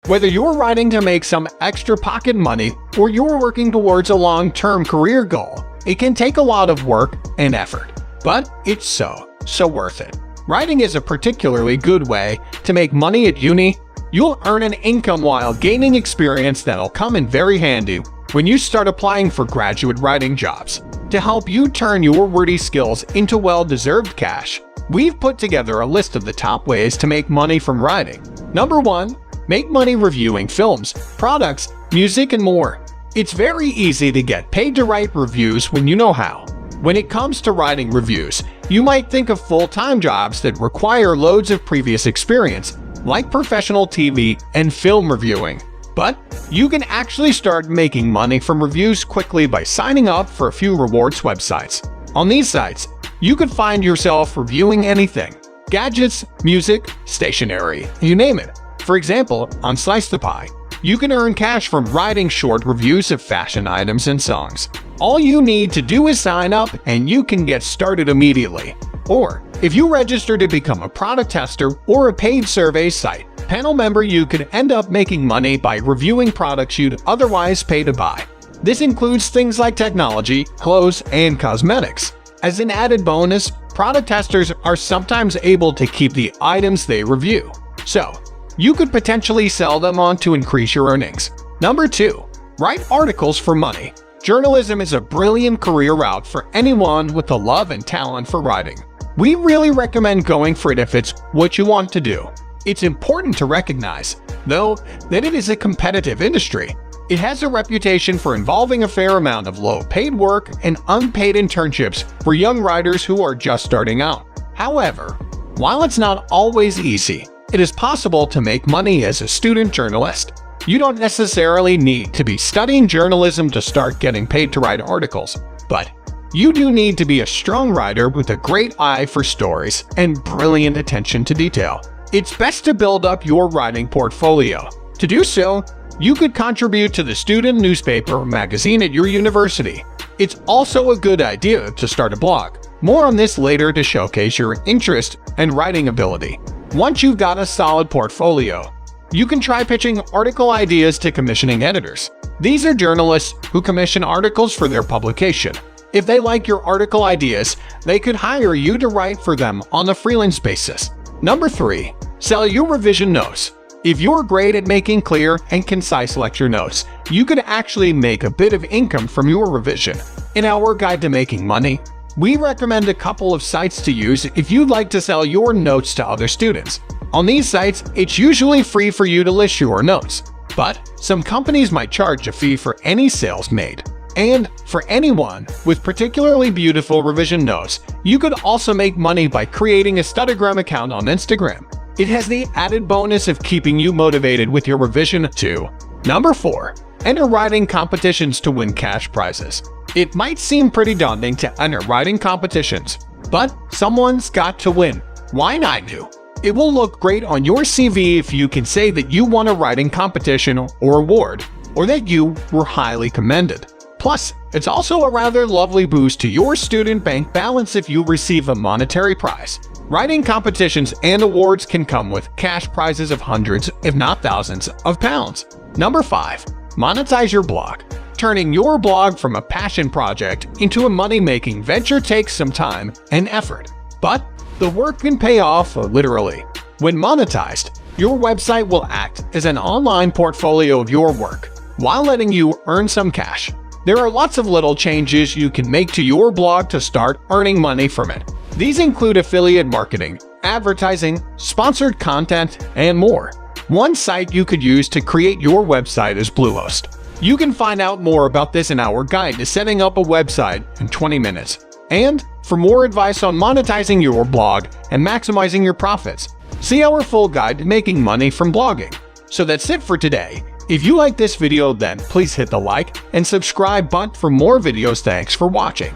Whether you're writing to make some extra pocket money or you're working towards a long-term career goal, it can take a lot of work and effort, but it's so worth it. Writing is a particularly good way to make money at uni. You'll earn an income while gaining experience that'll come in very handy when you start applying for graduate writing jobs. To help you turn your wordy skills into well-deserved cash, we've put together a list of the top ways to make money from writing. Number 1. Make money reviewing films, products, music, and more. It's very easy to get paid to write reviews when you know how. When it comes to writing reviews, you might think of full-time jobs that require loads of previous experience, like professional TV and film reviewing. But you can actually start making money from reviews quickly by signing up for a few rewards websites. On these sites, you could find yourself reviewing anything: gadgets, music, stationery, you name it. For example, on Slice the Pie, you can earn cash from writing short reviews of fashion items and songs. All you need to do is sign up and you can get started immediately. Or, if you register to become a product tester or a paid survey site panel member, you could end up making money by reviewing products you'd otherwise pay to buy. This includes things like technology, clothes, and cosmetics. As an added bonus, product testers are sometimes able to keep the items they review. So, you could potentially sell them on to increase your earnings. Number 2. Write articles for money. Journalism is a brilliant career route for anyone with the love and talent for writing. We really recommend going for it if it's what you want to do. It's important to recognize, though, that it is a competitive industry. It has a reputation for involving a fair amount of low-paid work and unpaid internships for young writers who are just starting out. However, while it's not always easy, it is possible to make money as a student journalist. You don't necessarily need to be studying journalism to start getting paid to write articles, but you do need to be a strong writer with a great eye for stories and brilliant attention to detail. It's best to build up your writing portfolio. To do so, you could contribute to the student newspaper or magazine at your university. It's also a good idea to start a blog. More on this later to showcase your interest and writing ability. Once you've got a solid portfolio, you can try pitching article ideas to commissioning editors. These are journalists who commission articles for their publication. If they like your article ideas, they could hire you to write for them on a freelance basis. Number 3. Sell your revision notes. If you're great at making clear and concise lecture notes, you could actually make a bit of income from your revision. In our guide to making money, we recommend a couple of sites to use if you'd like to sell your notes to other students. On these sites, it's usually free for you to list your notes, but some companies might charge a fee for any sales made. And for anyone with particularly beautiful revision notes, you could also make money by creating a Studigram account on Instagram. It has the added bonus of keeping you motivated with your revision too. Number 4. Enter writing competitions to win cash prizes. It might seem pretty daunting to enter writing competitions, but someone's got to win. Why not you? It will look great on your CV if you can say that you won a writing competition or award, or that you were highly commended. Plus, it's also a rather lovely boost to your student bank balance if you receive a monetary prize. Writing competitions and awards can come with cash prizes of hundreds, if not thousands, of pounds. Number 5. Monetize your blog. Turning your blog from a passion project into a money-making venture takes some time and effort, but the work can pay off literally. When monetized, your website will act as an online portfolio of your work, while letting you earn some cash. There are lots of little changes you can make to your blog to start earning money from it. These include affiliate marketing, advertising, sponsored content, and more. One site you could use to create your website is Bluehost. You can find out more about this in our guide to setting up a website in 20 minutes. And for more advice on monetizing your blog and maximizing your profits, see our full guide to making money from blogging. So that's it for today. If you like this video, then please hit the like and subscribe button for more videos. Thanks for watching.